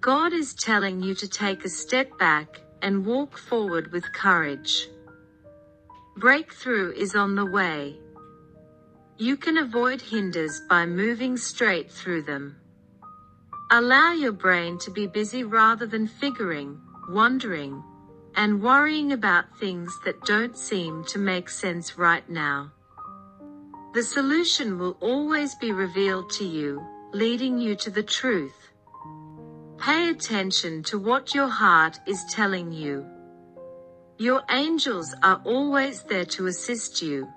God is telling you to take a step back and walk forward with courage. Breakthrough is on the way. You can avoid hinders by moving straight through them. Allow your brain to be busy rather than figuring, wondering, and worrying about things that don't seem to make sense right now. The solution will always be revealed to you, leading you to the truth. Pay attention to what your heart is telling you. Your angels are always there to assist you.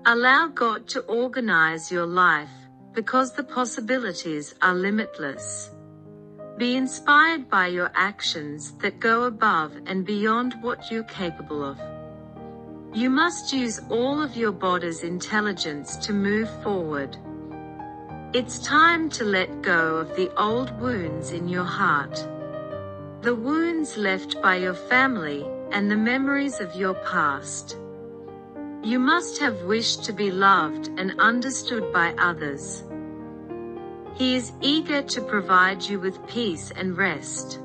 Allow God to organize your life, because the possibilities are limitless. Be inspired by your actions that go above and beyond what you're capable of. You must use all of your body's intelligence to move forward. It's time to let go of the old wounds in your heart. The wounds left by your family and the memories of your past. You must have wished to be loved and understood by others. He is eager to provide you with peace and rest.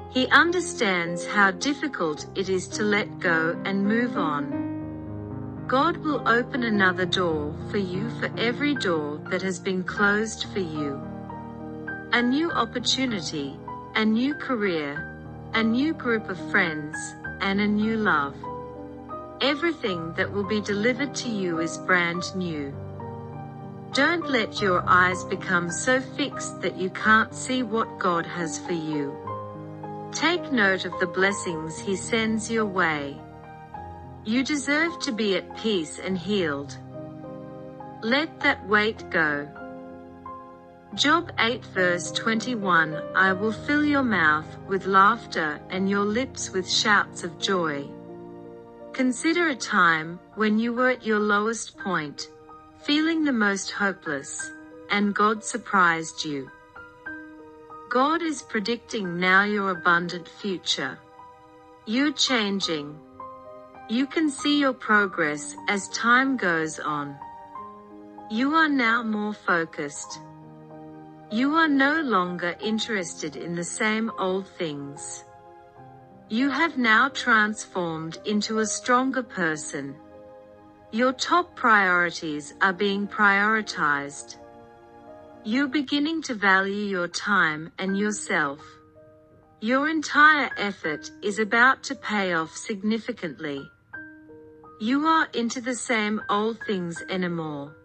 He understands how difficult it is to let go and move on. God will open another door for you for every door that has been closed for you. A new opportunity, a new career, a new group of friends, and a new love. Everything that will be delivered to you is brand new. Don't let your eyes become so fixed that you can't see what God has for you. Take note of the blessings He sends your way. You deserve to be at peace and healed. Let that weight go. Job 8 verse 21, I will fill your mouth with laughter and your lips with shouts of joy. Consider a time when you were at your lowest point, feeling the most hopeless, and God surprised you. God is predicting now your abundant future. You're changing. You can see your progress as time goes on. You are now more focused. You are no longer interested in the same old things. You have now transformed into a stronger person. Your top priorities are being prioritized. You're beginning to value your time and yourself. Your entire effort is about to pay off significantly. You aren't into the same old things anymore.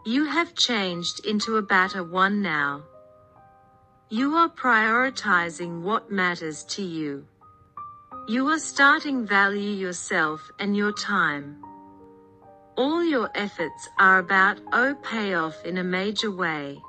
You have changed into a better one now. You are prioritizing what matters to you. You are starting to value yourself and your time. All your efforts are about to pay off in a major way.